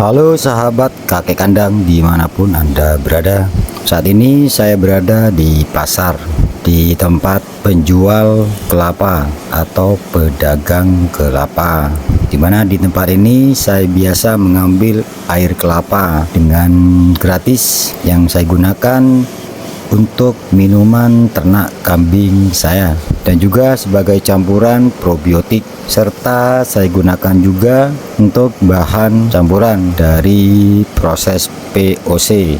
Halo sahabat kakek kandang dimanapun Anda berada. Saat ini saya berada di pasar, di tempat penjual kelapa atau pedagang kelapa, dimana di tempat ini saya biasa mengambil air kelapa dengan gratis yang saya gunakan untuk minuman ternak kambing saya, dan juga sebagai campuran probiotik, serta saya gunakan juga untuk bahan campuran dari proses POC.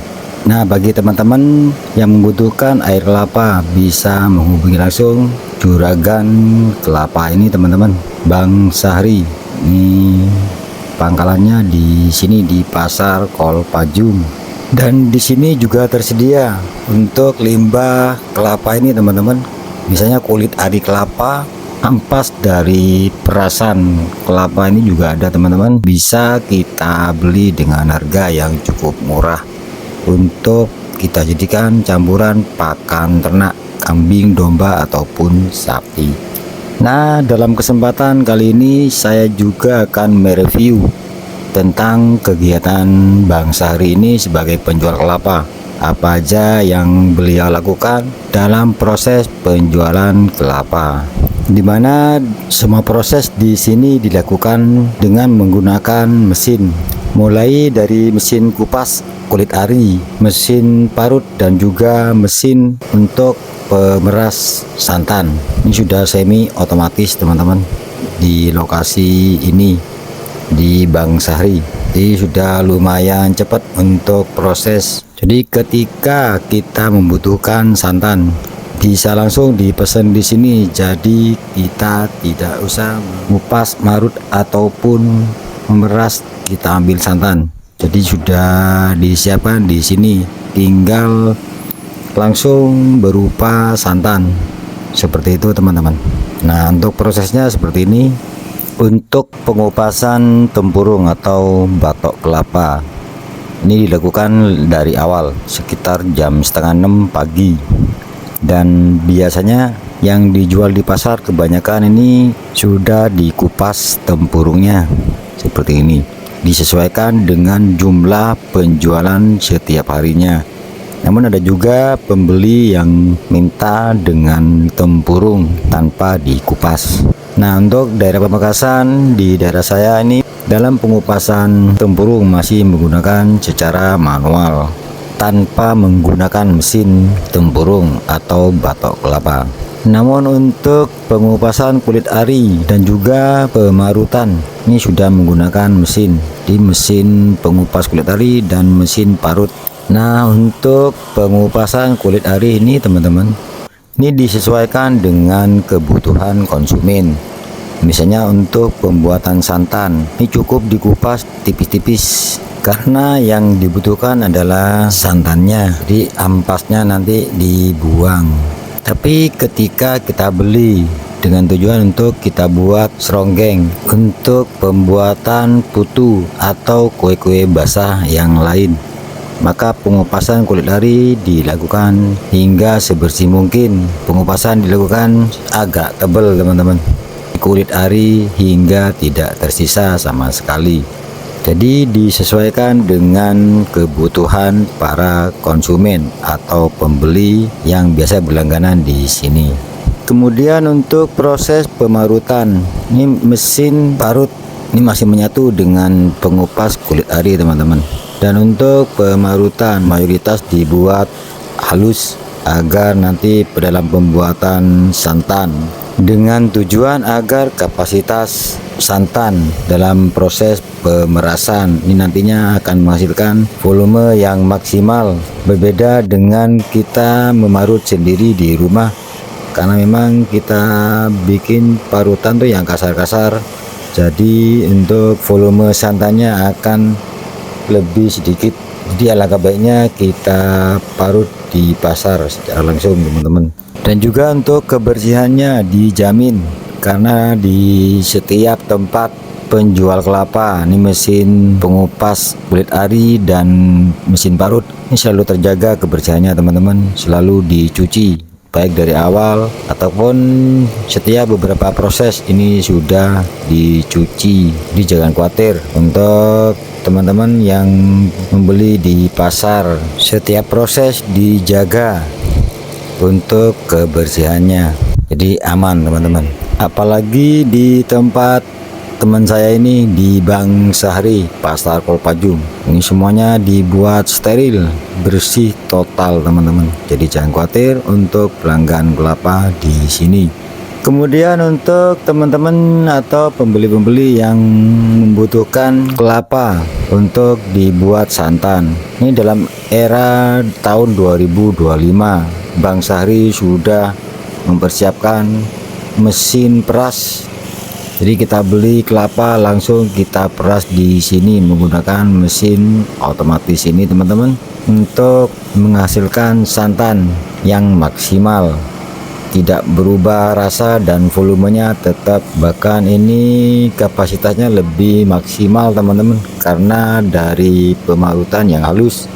Nah, bagi teman-teman yang membutuhkan air kelapa bisa menghubungi langsung Juragan Kelapa ini teman-teman, Bang Sahri. Ini pangkalannya di sini di Pasar Kolpajum. Dan di sini juga tersedia untuk limbah kelapa ini teman-teman. Misalnya kulit ari kelapa, ampas dari perasan kelapa ini juga ada teman-teman. Bisa kita beli dengan harga yang cukup murah untuk kita jadikan campuran pakan ternak kambing, domba ataupun sapi. Nah, dalam kesempatan kali ini saya juga akan mereview tentang kegiatan Bang Sahri ini sebagai penjual kelapa. Apa aja yang beliau lakukan dalam proses penjualan kelapa, dimana semua proses di sini dilakukan dengan menggunakan mesin, mulai dari mesin kupas kulit ari, mesin parut, dan juga mesin untuk pemeras santan. Ini sudah semi otomatis teman-teman di lokasi ini di Bang Sahri. Jadi sudah lumayan cepat untuk proses. Jadi ketika kita membutuhkan santan bisa langsung dipesan di sini. Jadi kita tidak usah mengupas, marut ataupun memeras, kita ambil santan. Jadi sudah disiapkan di sini, tinggal langsung berupa santan seperti itu teman-teman. Nah, untuk prosesnya seperti ini. Untuk pengupasan tempurung atau batok kelapa ini dilakukan dari awal sekitar jam setengah 6 pagi, dan biasanya yang dijual di pasar kebanyakan ini sudah dikupas tempurungnya seperti ini, disesuaikan dengan jumlah penjualan setiap harinya. Namun ada juga pembeli yang minta dengan tempurung tanpa dikupas. Nah, untuk daerah Pamekasan, di daerah saya ini dalam pengupasan tempurung masih menggunakan secara manual tanpa menggunakan mesin tempurung atau batok kelapa. Namun untuk pengupasan kulit ari dan juga pemarutan ini sudah menggunakan mesin, di mesin pengupas kulit ari dan mesin parut. Nah, untuk pengupasan kulit ari ini teman-teman, ini disesuaikan dengan kebutuhan konsumen. Misalnya untuk pembuatan santan ini cukup dikupas tipis-tipis karena yang dibutuhkan adalah santannya, jadi ampasnya nanti dibuang. Tapi ketika kita beli dengan tujuan untuk kita buat seronggeng untuk pembuatan putu atau kue-kue basah yang lain, maka pengupasan kulit ari dilakukan hingga sebersih mungkin. Pengupasan dilakukan agak tebal teman-teman, kulit ari hingga tidak tersisa sama sekali. Jadi disesuaikan dengan kebutuhan para konsumen atau pembeli yang biasa berlangganan di sini. Kemudian untuk proses pemarutan, ini mesin parut ini masih menyatu dengan pengupas kulit ari teman-teman. Dan untuk pemarutan mayoritas dibuat halus agar nanti dalam pembuatan santan, dengan tujuan agar kapasitas santan dalam proses pemerasan ini nantinya akan menghasilkan volume yang maksimal, berbeda dengan kita memarut sendiri di rumah, karena memang kita bikin parutan tuh yang kasar-kasar, jadi untuk volume santannya akan lebih sedikit. Jadi alangkah baiknya kita parut di pasar secara langsung teman-teman. Dan juga untuk kebersihannya dijamin, karena di setiap tempat penjual kelapa ini mesin pengupas kulit ari dan mesin parut ini selalu terjaga kebersihannya teman-teman, selalu dicuci baik dari awal ataupun setiap beberapa proses ini sudah dicuci. Jadi jangan khawatir untuk teman-teman yang membeli di pasar. Setiap proses dijaga untuk kebersihannya, jadi aman teman-teman. Apalagi di tempat teman saya ini di Bang Sahri, Pasar Kolpajung. Ini semuanya dibuat steril, bersih total teman-teman. Jadi jangan khawatir untuk pelanggan kelapa di sini. Kemudian untuk teman-teman atau pembeli-pembeli yang membutuhkan kelapa untuk dibuat santan. Ini dalam era tahun 2025, Bang Sahri sudah mempersiapkan mesin peras. Jadi kita beli kelapa langsung kita peras di sini menggunakan mesin otomatis ini teman-teman, untuk menghasilkan santan yang maksimal, tidak berubah rasa dan volumenya tetap, bahkan ini kapasitasnya lebih maksimal teman-teman, karena dari pemarutan yang halus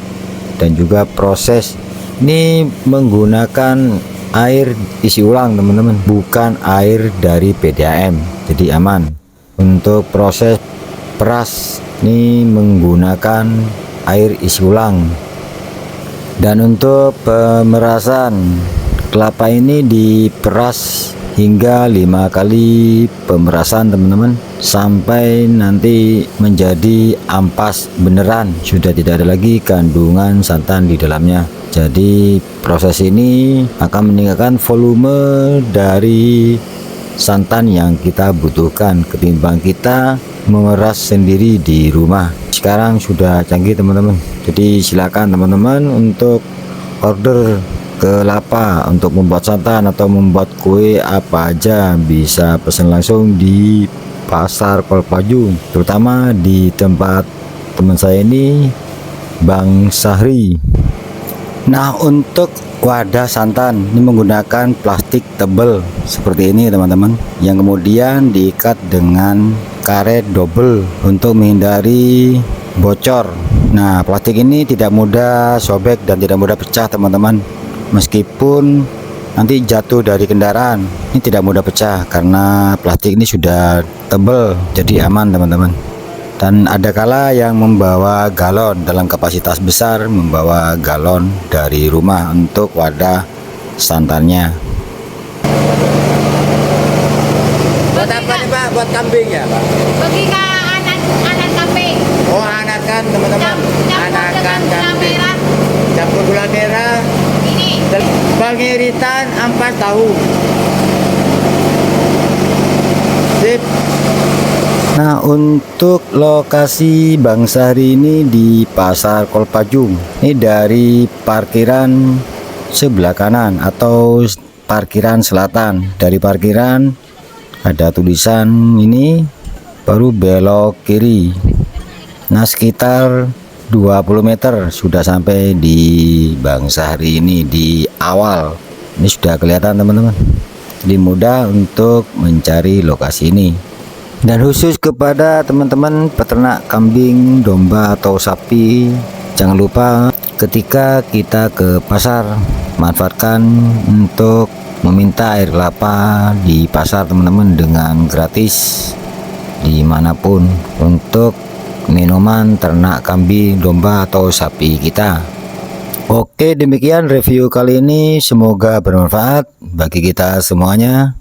dan juga proses ini menggunakan air isi ulang teman-teman, bukan air dari PDAM, jadi aman. Untuk proses peras ini menggunakan air isi ulang. Dan untuk pemerasan, kelapa ini diperas hingga 5 kali pemerasan teman-teman, sampai nanti menjadi ampas beneran, sudah tidak ada lagi kandungan santan di dalamnya. Jadi proses ini akan meningkatkan volume dari santan yang kita butuhkan ketimbang kita memeras sendiri di rumah. Sekarang sudah canggih teman-teman, jadi silakan teman-teman untuk order kelapa untuk membuat santan atau membuat kue apa aja, bisa pesan langsung di Pasar Kolpajung, terutama di tempat teman saya ini, Bang Sahri. Nah, untuk wadah santan ini menggunakan plastik tebal seperti ini teman-teman, yang kemudian diikat dengan karet double untuk menghindari bocor. Nah, plastik ini tidak mudah sobek dan tidak mudah pecah teman-teman, meskipun nanti jatuh dari kendaraan ini tidak mudah pecah karena plastik ini sudah tebal, jadi aman teman-teman. Dan ada kala yang membawa galon dalam kapasitas besar, membawa galon dari rumah untuk wadah santannya. Buat apa nih Pak? Buat kambing ya Pak? Bagi ke anak kambing. Oh, anakan teman-teman. Anakan kambing. Campur gula merah. Ini. Pengiritan ampas tahu. Sip. Nah, untuk lokasi Bang Sahri ini di Pasar Kolpajung. Ini dari parkiran sebelah kanan atau parkiran selatan. Dari parkiran ada tulisan ini, baru belok kiri. Nah, sekitar 20 meter sudah sampai di Bang Sahri ini di awal. Ini sudah kelihatan teman-teman. Jadi mudah untuk mencari lokasi ini. Dan khusus kepada teman-teman peternak kambing, domba atau sapi, jangan lupa ketika kita ke pasar, manfaatkan untuk meminta air kelapa di pasar teman-teman dengan gratis dimanapun untuk minuman ternak kambing, domba atau sapi kita. Oke, demikian review kali ini, semoga bermanfaat bagi kita semuanya.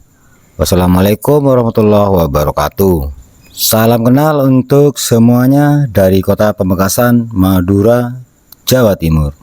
Wassalamualaikum warahmatullahi wabarakatuh. Salam kenal untuk semuanya dari Kota Pamekasan, Madura, Jawa Timur.